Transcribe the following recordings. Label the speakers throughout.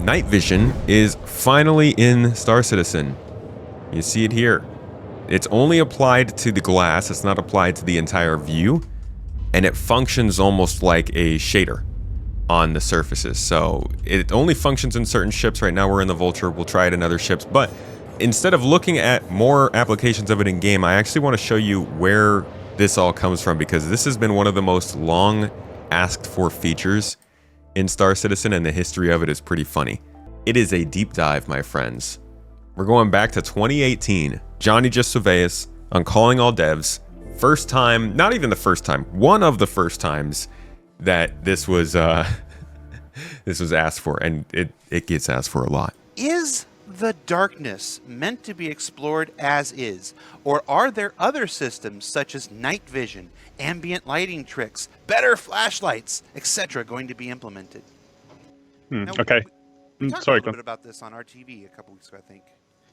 Speaker 1: night vision is finally in Star Citizen. You see it here. It's only applied to the glass, it's not applied to the entire view, and it functions almost like a shader on the surfaces. So it only functions in certain ships. Right now we're in the Vulture, we'll try it in other ships, but instead of looking at more applications of it in game, I actually want to show you where this all comes from, because this has been one of the most long asked for features in Star Citizen, and the history of it is pretty funny. It is a deep dive, my friends. We're going back to 2018. Johnny Just Surveillance on Calling All Devs. First time, not even the first time, one of the first times that this was this was asked for, and it gets asked for a lot.
Speaker 2: Is the darkness meant to be explored as is, or are there other systems such as night vision, ambient lighting tricks, better flashlights, etc. going to be implemented? Now,
Speaker 3: Okay.
Speaker 2: We talked
Speaker 3: Sorry,
Speaker 2: a little bit about this on RTV a couple weeks ago, I think.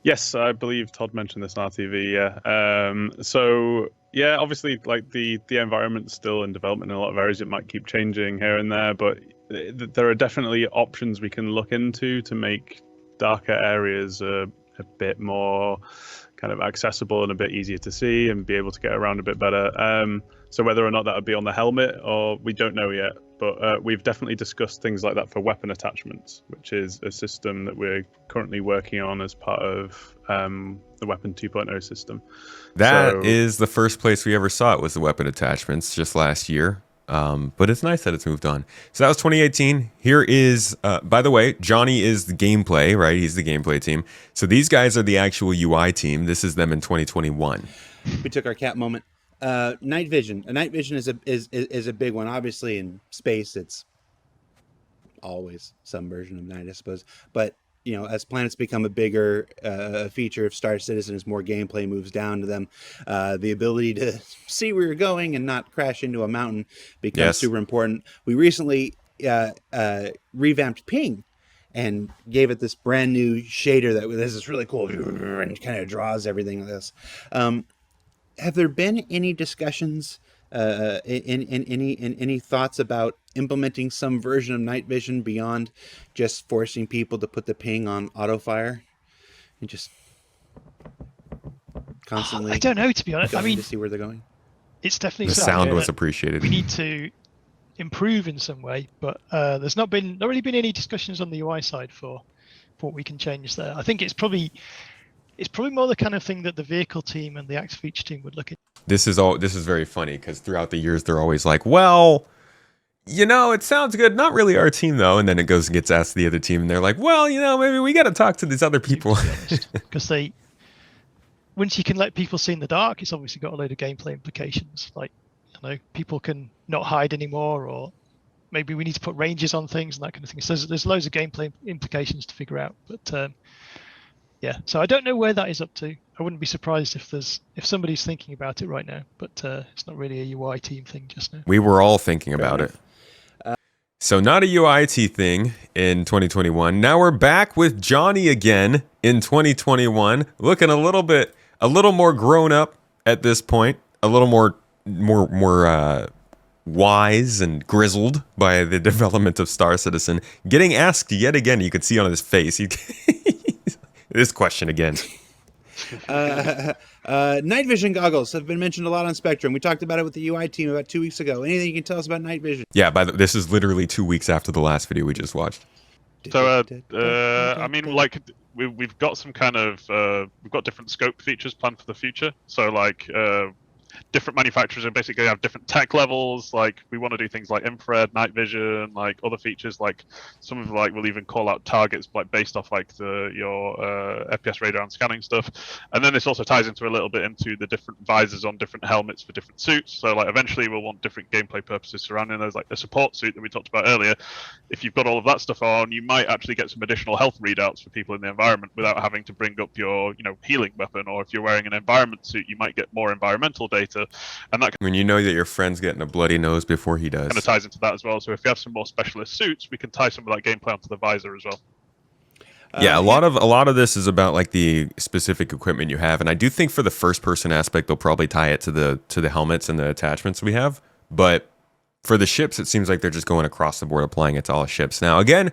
Speaker 3: Yes, I believe Todd mentioned this on RTV. Yeah. So yeah, obviously, like the environment's still in development in a lot of areas. It might keep changing here and there, but there are definitely options we can look into to make darker areas a bit more kind of accessible and a bit easier to see and be able to get around a bit better. So whether or not that would be on the helmet, or we don't know yet, but we've definitely discussed things like that for weapon attachments, which is a system that we're currently working on as part of the Weapon 2.0 system.
Speaker 1: That is the first place we ever saw it, was the weapon attachments, just last year. But it's nice that it's moved on. So that was 2018. Here is, by the way, Johnny is the gameplay, right? He's the gameplay team. So these guys are the actual UI team. This is them in 2021.
Speaker 2: We took our cat moment. Night vision. Night vision is a big one. Obviously, in space, it's always some version of night, I suppose. But you know, as planets become a bigger feature of Star Citizen, as more gameplay moves down to them, the ability to see where you're going and not crash into a mountain becomes super important. We recently revamped Ping and gave it this brand new shader that this is really cool and kind of draws everything like this. Have there been any discussions, any thoughts about implementing some version of night vision beyond just forcing people to put the ping on auto fire and just constantly?
Speaker 4: I don't know, to be honest. I mean,
Speaker 2: to see where they're going.
Speaker 4: It's definitely
Speaker 1: The sound was appreciated.
Speaker 4: We need to improve in some way, but there's not really been any discussions on the UI side for what we can change there. I think it's probably more the kind of thing that the vehicle team and the Axe feature team would look at.
Speaker 1: This is very funny, because throughout the years they're always like, well, you know, it sounds good, not really our team though, and then it goes and gets asked to the other team, and they're like, well, you know, maybe we got to talk to these other people.
Speaker 4: Because once you can let people see in the dark, it's obviously got a load of gameplay implications. Like, you know, people can not hide anymore, or maybe we need to put ranges on things and that kind of thing. So there's loads of gameplay implications to figure out. But yeah, so I don't know where that is up to. I wouldn't be surprised if somebody's thinking about it right now, but it's not really a UI team thing just now.
Speaker 1: We were all thinking about it. So not a UIT thing in 2021. Now we're back with Johnny again in 2021, looking a little more grown up at this point, a little more wise and grizzled by the development of Star Citizen. Getting asked yet again, you could see on his face. This question again.
Speaker 2: Night vision goggles have been mentioned a lot on Spectrum. We talked about it with the UI team about 2 weeks ago. Anything you can tell us about night vision?
Speaker 1: Yeah, this is literally 2 weeks after the last video we just watched.
Speaker 3: So, I mean, like, we've got some kind of, we've got different scope features planned for the future. So, like, different manufacturers and basically have different tech levels. Like, we want to do things like infrared, night vision, like other features. Like some of we'll even call out targets like based off like your FPS radar and scanning stuff. And then this also ties into a little bit into the different visors on different helmets for different suits. So like eventually we'll want different gameplay purposes surrounding those, like the support suit that we talked about earlier. If you've got all of that stuff on, you might actually get some additional health readouts for people in the environment without having to bring up your healing weapon. Or if you're wearing an environment suit, you might get more environmental data. And that
Speaker 1: when you know that your friend's getting a bloody nose before he does.
Speaker 3: Kind of ties into that as well. So if you have some more specialist suits, we can tie some of that gameplay onto the visor as well.
Speaker 1: Yeah, a lot of this is about like the specific equipment you have, and I do think for the first person aspect they'll probably tie it to the helmets and the attachments we have. But for the ships, it seems like they're just going across the board, applying it to all ships. Now again,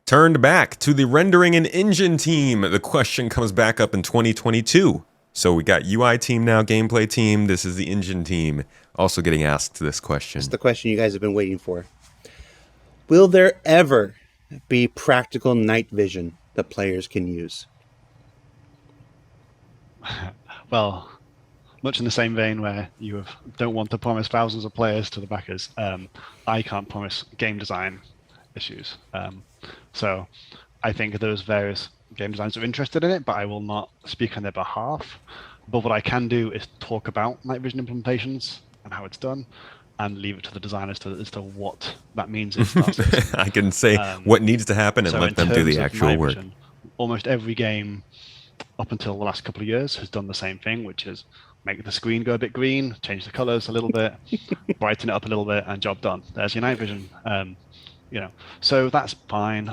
Speaker 1: turned back to the rendering and engine team. The question comes back up in 2022. So we got UI team now, gameplay team. This is the engine team also getting asked this question.
Speaker 2: It's the question you guys have been waiting for. Will there ever be practical night vision that players can use?
Speaker 5: Well, much in the same vein where you don't want to promise thousands of players to the backers, I can't promise game design issues. So I think there's various game designers who are interested in it, but I will not speak on their behalf. But what I can do is talk about night vision implementations and how it's done, and leave it to the designers as to what that means in Star Citizen.
Speaker 1: I can say what needs to happen and
Speaker 5: so
Speaker 1: let them do the actual work.
Speaker 5: Vision, almost every game up until the last couple of years has done the same thing, which is make the screen go a bit green, change the colors a little bit, brighten it up a little bit, and job done. There's your night vision. So that's fine.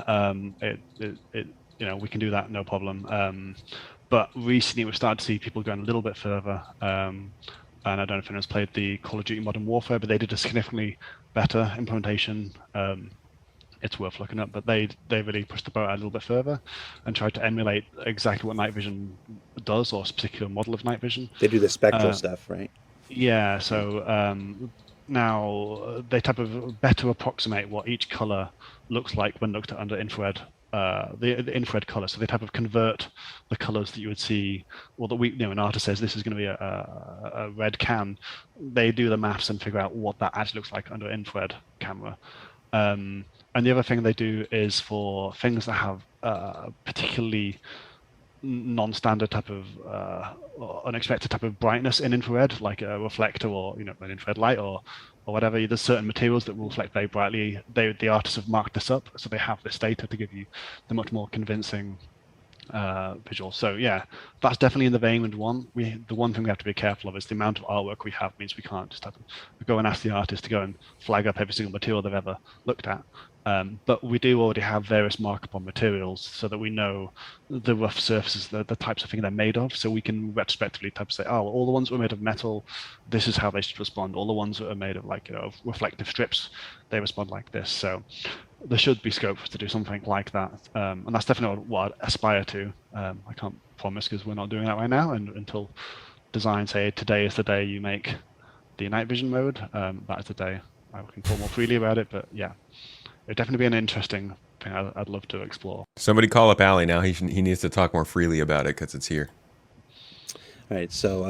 Speaker 5: We can do that, no problem. But recently we've started to see people going a little bit further. And I don't know if anyone's played the Call of Duty Modern Warfare, but they did a significantly better implementation. It's worth looking up, but they really pushed the boat out a little bit further and tried to emulate exactly what night vision does, or a particular model of night vision.
Speaker 2: They do the spectral stuff, right?
Speaker 5: Yeah, so now they type of better approximate what each color looks like when looked at under infrared, the infrared color. So they type of convert the colors that you would see, or that an artist says this is going to be a red can. They do the maths and figure out what that actually looks like under infrared camera. And the other thing they do is for things that have particularly non-standard type of unexpected type of brightness in infrared, like a reflector or an infrared light or whatever. There's certain materials that will reflect very brightly. The artists have marked this up, so they have this data to give you the much more convincing visual. So yeah, that's definitely in the vein we want. The one thing we have to be careful of is the amount of artwork we have means we can't just go and ask the artist to go and flag up every single material they've ever looked at. But we do already have various markup on materials so that we know the rough surfaces, the types of thing they're made of. So we can retrospectively type say, oh, all the ones that were made of metal, this is how they should respond. All the ones that are made of reflective strips, they respond like this. So there should be scope to do something like that. And that's definitely what I aspire to. I can't promise because we're not doing that right now. And until design say today is the day you make the night vision mode, that is the day I can talk more freely about it. But yeah. It'd definitely be an interesting thing I'd love to explore.
Speaker 1: Somebody call up Ali now. He needs to talk more freely about it because it's here.
Speaker 2: All right. So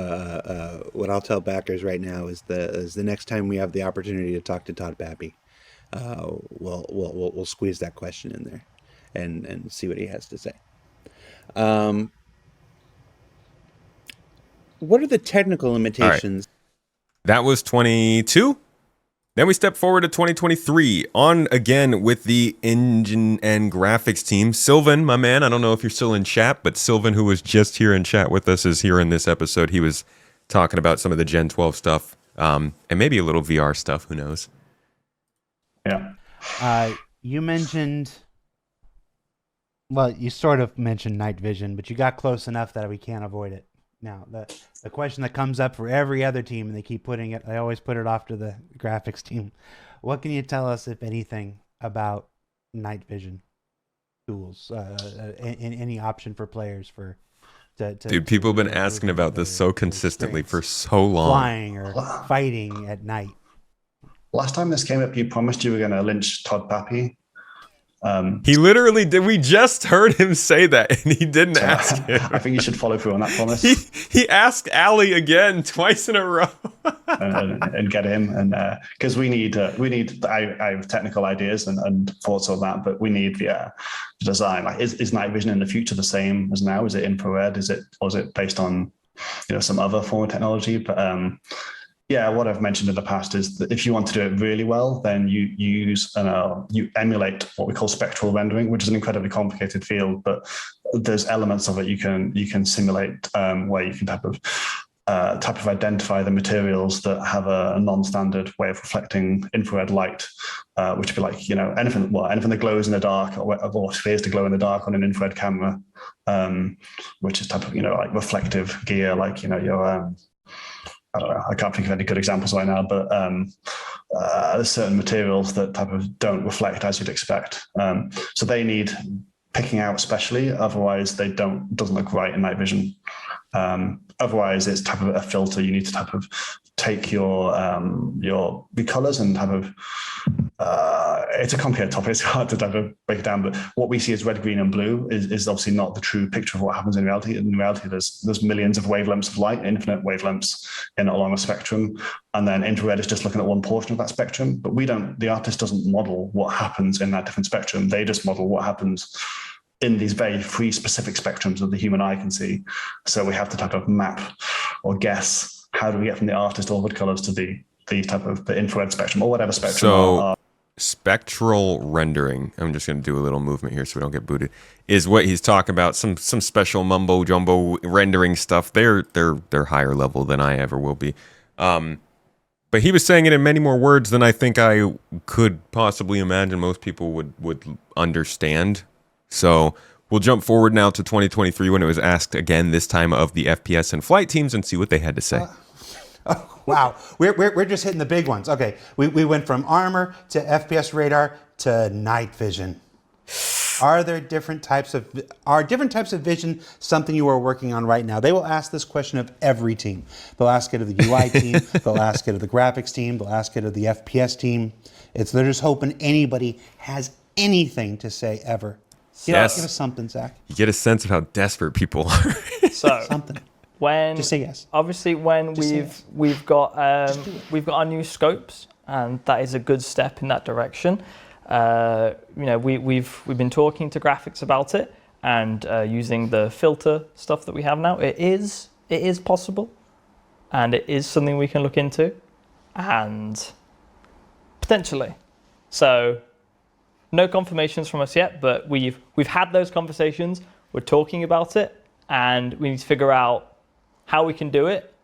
Speaker 2: what I'll tell backers right now is the next time we have the opportunity to talk to Todd Pappy, we'll squeeze that question in there, and see what he has to say. What are the technical limitations?
Speaker 1: Right. That was 22. Then we step forward to 2023, on again with the engine and graphics team. Sylvan, my man, I don't know if you're still in chat, but Sylvan, who was just here in chat with us, is here in this episode. He was talking about some of the Gen 12 stuff, and maybe a little VR stuff, who knows.
Speaker 6: Yeah.
Speaker 7: You mentioned, well, you sort of mentioned night vision, but you got close enough that we can't avoid it. Now, the question that comes up for every other team, and they keep putting it, I always put it off to the graphics team. What can you tell us, if anything, about night vision tools? Any option for players
Speaker 1: Dude, people have been asking about this so consistently for so long.
Speaker 7: Flying or fighting at night.
Speaker 6: Last time this came up, you promised you were going to lynch Todd Pappy.
Speaker 1: He literally did. We just heard him say that, and he didn't ask him.
Speaker 6: I think you should follow through on that promise.
Speaker 1: He asked Ali again twice in a row,
Speaker 6: and get him, and because we need. I have technical ideas and thoughts on that, but we need the design. Like, is night vision in the future the same as now? Is it infrared? Is it based on some other form of technology? But yeah, what I've mentioned in the past is that if you want to do it really well, then you you emulate what we call spectral rendering, which is an incredibly complicated field, but there's elements of it you can simulate where you can type of identify the materials that have a non-standard way of reflecting infrared light, which would be like anything that glows in the dark or appears to glow in the dark on an infrared camera, which is type of like reflective gear, like your I don't know. I can't think of any good examples right now, but there's certain materials that type of don't reflect as you'd expect. So they need picking out especially, otherwise doesn't look right in night vision. Otherwise, it's type of a filter. You need to type of take your colors and type of it's a complicated topic. It's hard to type of break it down. But what we see as red, green, and blue is obviously not the true picture of what happens in reality. In reality, there's millions of wavelengths of light, infinite wavelengths along a spectrum, and then infrared is just looking at one portion of that spectrum. But the artist doesn't model what happens in that different spectrum. They just model what happens in these very free specific spectrums that the human eye can see. So we have to type of map or guess, how do we get from the artist overhead colors to the type of the infrared spectrum or whatever spectrum.
Speaker 1: So spectral rendering, I'm just going to do a little movement here so we don't get booted, is what he's talking about. Some special mumbo jumbo rendering stuff. They're higher level than I ever will be. But he was saying it in many more words than I think I could possibly imagine most people would understand. So we'll jump forward now to 2023 when it was asked again, this time of the FPS and flight teams, and see what they had to say.
Speaker 7: Oh, wow, we're just hitting the big ones. Okay, we went from armor to FPS radar to night vision. Are different types of vision something you are working on right now? They will ask this question of every team. They'll ask it of the UI team. They'll ask it of the graphics team. They'll ask it of the FPS team. They're just hoping anybody has anything to say ever.
Speaker 1: Yes.
Speaker 7: Give us something, Zach.
Speaker 1: You get a sense of how desperate people are.
Speaker 8: So
Speaker 7: Something.
Speaker 8: just
Speaker 7: say yes.
Speaker 8: Obviously, when we've got our new scopes, and that is a good step in that direction. We've been talking to graphics about it, and using the filter stuff that we have now. It is possible, and it is something we can look into, and potentially. So, no confirmations from us yet, but we've had those conversations. We're talking about it, and we need to figure out how we can do it,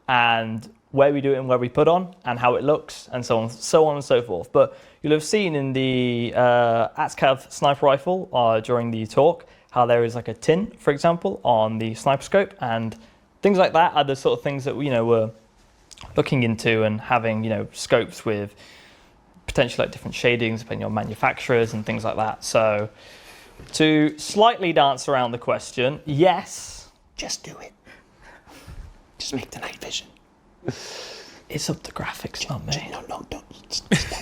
Speaker 8: and where we do it, and where we put on, and how it looks, and so on and so forth. But you'll have seen in the ATSCAV sniper rifle during the talk how there is like a tin, for example, on the sniper scope, and things like that are the sort of things that we're looking into, and having scopes with potentially like different shadings depending on manufacturers and things like that. So to slightly dance around the question, yes.
Speaker 7: Just do it. Just make the night vision.
Speaker 8: It's up to graphics, not me.
Speaker 7: No, don't.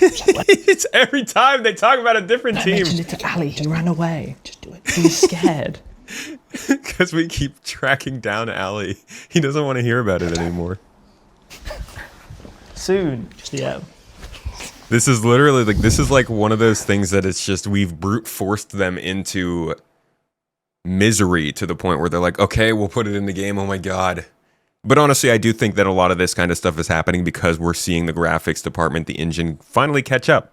Speaker 1: It's every time they talk about a different team.
Speaker 8: Mention it to Ali. He ran away.
Speaker 7: Just do it.
Speaker 8: He's scared.
Speaker 1: Because we keep tracking down Ali. He doesn't want to hear about it anymore.
Speaker 8: Soon. Yeah.
Speaker 1: This is literally like one of those things that it's just we've brute forced them into misery to the point where they're like, okay, we'll put it in the game. Oh my God. But honestly, I do think that a lot of this kind of stuff is happening because we're seeing the graphics department, the engine, finally catch up.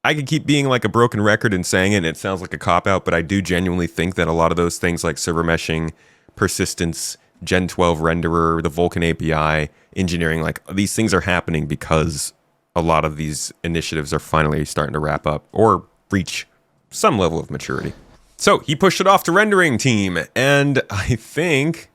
Speaker 1: I could keep being like a broken record and saying it, and it sounds like a cop-out, but I do genuinely think that a lot of those things like server meshing, persistence, Gen 12 renderer, the Vulkan API, engineering, like these things are happening because a lot of these initiatives are finally starting to wrap up or reach some level of maturity. So he pushed it off to rendering team, and I think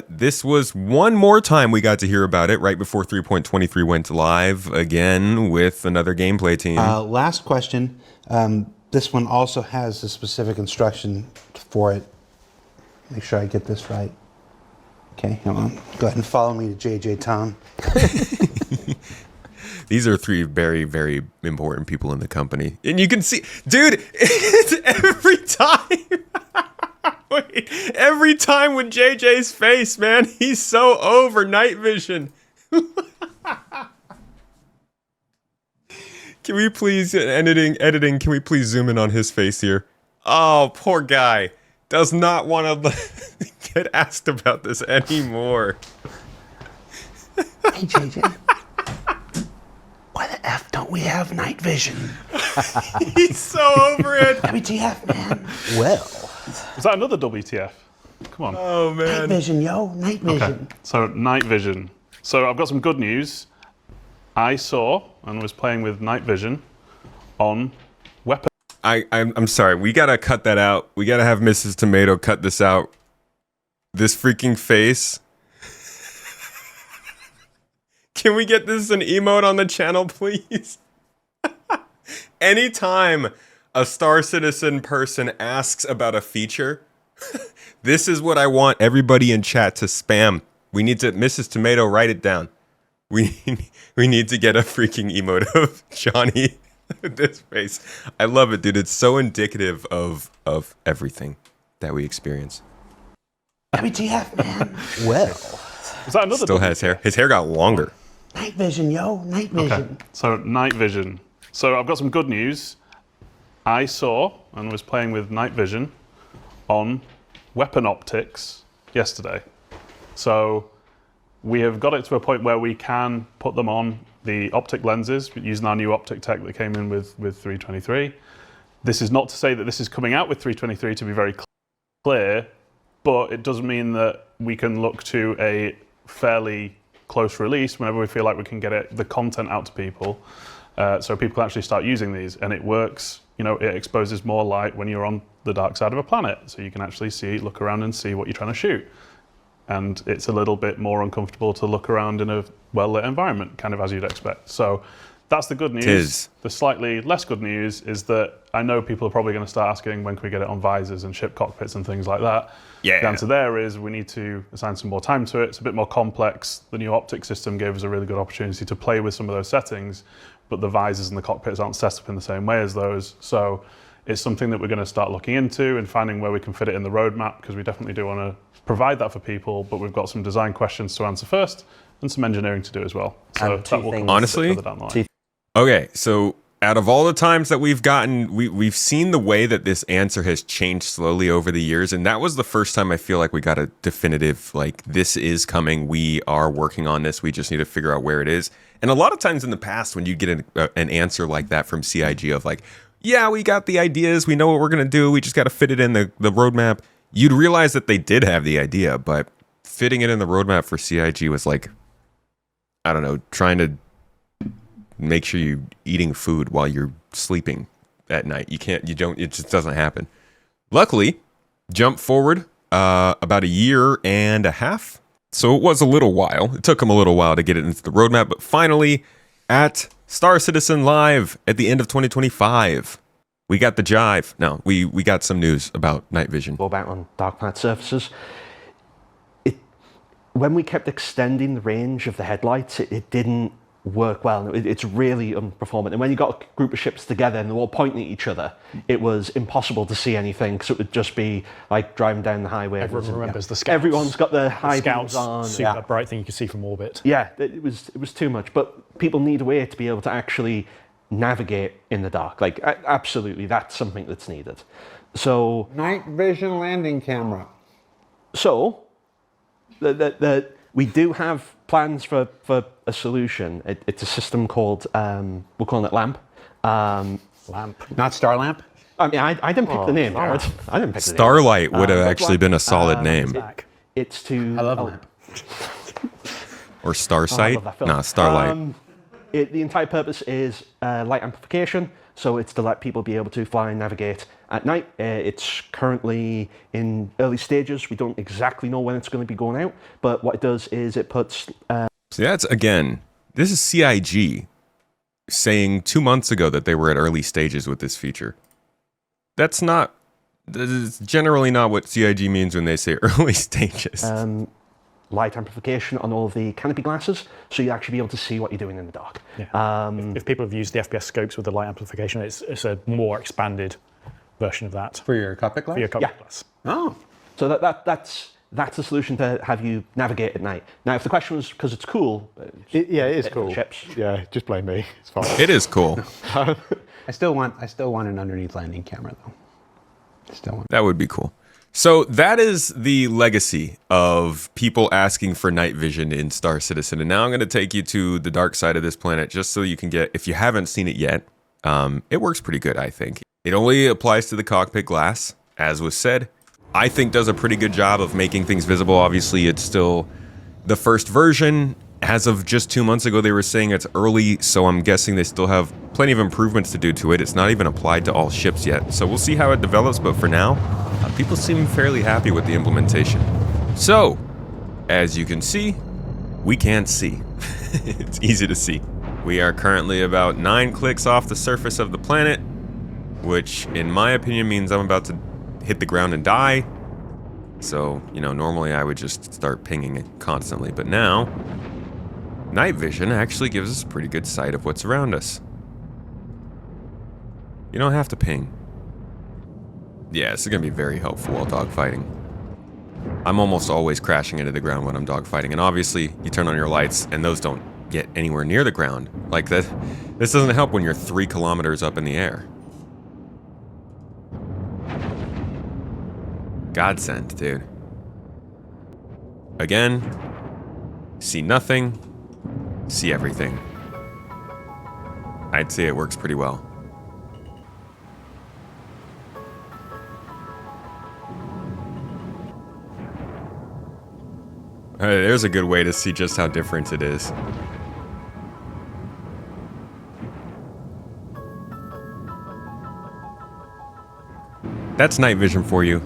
Speaker 1: this was one more time we got to hear about it right before 3.23 went live again with another gameplay team.
Speaker 7: Last question. This one also has a specific instruction for it. Make sure I get this right. Okay, hold on. Go ahead and follow me to JJ Tom.
Speaker 1: These are three very, very important people in the company. And you can see, dude, it's every time. Wait, every time with JJ's face, man, he's so over night vision. Can we please, editing, can we please zoom in on his face here? Oh, poor guy. Does not want to get asked about this anymore.
Speaker 7: Hey, JJ. Why the F don't we have night vision?
Speaker 1: He's so over it.
Speaker 7: WTF, man. Well.
Speaker 3: Is that another WTF? Come on.
Speaker 1: Oh, man.
Speaker 7: Night vision, yo. Night vision.
Speaker 3: Okay. So, night vision. So, I've got some good news. I saw and was playing with night vision on weapon.
Speaker 1: I'm sorry. We got to cut that out. We got to have Mrs. Tomato cut this out. This freaking face. Can we get this an emote on the channel, please? Anytime a Star Citizen person asks about a feature, this is what I want everybody in chat to spam. We need to, Mrs. Tomato, write it down. We need to get a freaking emote of Johnny with this face. I love it, dude. It's so indicative of everything that we experience.
Speaker 7: WTF, man. Well,
Speaker 3: Is that another?
Speaker 1: Still has hair. His hair got longer.
Speaker 7: night vision, yo. Night vision.
Speaker 3: Okay. So night vision. So I've got some good news. I saw and was playing with night vision on weapon optics yesterday. So we have got it to a point where we can put them on the optic lenses using our new optic tech that came in with 323. This is not to say that this is coming out with 323 to be very clear, but it does mean that we can look to a fairly close release whenever we feel like we can get the content out to people, so people can actually start using these. And it works, you know, it exposes more light when you're on the dark side of a planet, so you can actually look around and see what you're trying to shoot. And it's a little bit more uncomfortable to look around in a well-lit environment, kind of as you'd expect. So that's the good news.
Speaker 1: Tis.
Speaker 3: The slightly less good news is that I know people are probably going to start asking when can we get it on visors and ship cockpits and things like that.
Speaker 1: Yeah.
Speaker 3: The answer there is we need to assign some more time to it. It's a bit more complex. The new optic system gave us a really good opportunity to play with some of those settings, but the visors and the cockpits aren't set up in the same way as those. So it's something that we're going to start looking into and finding where we can fit it in the roadmap, because we definitely do want to provide that for people, but we've got some design questions to answer first and some engineering to do as well. So that will come
Speaker 1: honestly,
Speaker 3: further down the line.
Speaker 1: Okay, so out of all the times that we've gotten, we've seen the way that this answer has changed slowly over the years, and that was the first time I feel like we got a definitive, like, this is coming, we are working on this, we just need to figure out where it is. And a lot of times in the past when you get an answer like that from CIG of like, yeah, we got the ideas, we know what we're going to do, we just got to fit it in the roadmap, you'd realize that they did have the idea, but fitting it in the roadmap for CIG was like, I don't know, trying to make sure you're eating food while you're sleeping at night. It just doesn't happen. Luckily, jump forward about a year and a half. So it was a little while. It took them a little while to get it into the roadmap, but finally at Star Citizen Live at the end of 2025, we got the jive. No, we got some news about night vision.
Speaker 9: Go back on dark planet surfaces. When we kept extending the range of the headlights, it didn't work well. It's really unperformant. And when you got a group of ships together and they're all pointing at each other, it was impossible to see anything, because it would just be like driving down the highway.
Speaker 10: Everyone remembers the scouts.
Speaker 9: Everyone's got the high
Speaker 10: scouts
Speaker 9: on.
Speaker 10: super bright thing you can see from orbit.
Speaker 9: Yeah, it was too much. But people need a way to be able to actually navigate in the dark. Like, absolutely, that's something that's needed. So
Speaker 2: Night vision landing camera.
Speaker 9: So we do have plans for a solution. It's a system called, we're calling it LAMP.
Speaker 2: Lamp. Not Star Lamp?
Speaker 9: I mean, I didn't pick the name, Jared. I didn't pick the name.
Speaker 1: Starlight would have actually been a solid name.
Speaker 9: It's to...
Speaker 2: I love Lamp.
Speaker 1: Or Starsight?
Speaker 9: love that film.
Speaker 1: Nah, Starlight.
Speaker 9: The entire purpose is light amplification, so it's to let people be able to fly and navigate at night. It's currently in early stages. We don't exactly know when it's going to be going out, but what it does is it puts...
Speaker 1: So that's, again, this is CIG saying 2 months ago that they were at early stages with this feature. That's generally not what CIG means when they say early stages.
Speaker 9: Light amplification on all of the canopy glasses, so you actually be able to see what you're doing in the dark.
Speaker 10: Yeah. If people have used the FPS scopes with the light amplification, it's a more expanded version of that.
Speaker 2: For your cockpit glass?
Speaker 10: For your cockpit glass.
Speaker 2: Oh.
Speaker 9: So that's a solution to have you navigate at night. Now, if the question was because it's cool,
Speaker 11: it is cool.
Speaker 9: Ships.
Speaker 11: Yeah, just blame me. It's fine.
Speaker 1: It is cool.
Speaker 2: I still want an underneath landing camera though.
Speaker 1: That would be cool. So that is the legacy of people asking for night vision in Star Citizen. And now I'm going to take you to the dark side of this planet just so you can get, if you haven't seen it yet, it works pretty good, I think. It only applies to the cockpit glass, as was said. I think does a pretty good job of making things visible. Obviously, it's still the first version. As of just 2 months ago, they were saying it's early, so I'm guessing they still have plenty of improvements to do to it. It's not even applied to all ships yet, so we'll see how it develops, but for now, people seem fairly happy with the implementation. So, as you can see, we can't see. It's easy to see. We are currently about 9 clicks off the surface of the planet, which in my opinion means I'm about to hit the ground and die. So, you know, normally I would just start pinging it constantly, but now night vision actually gives us a pretty good sight of what's around us. You don't have to ping. Yeah, this is gonna be very helpful while dogfighting. I'm almost always crashing into the ground when I'm dogfighting, and obviously you turn on your lights and those don't get anywhere near the ground. Like that, this doesn't help when you're 3 kilometers up in the air. Godsend, dude. Again, see nothing, see everything. I'd say it works pretty well. There's a good way to see just how different it is. That's night vision for you.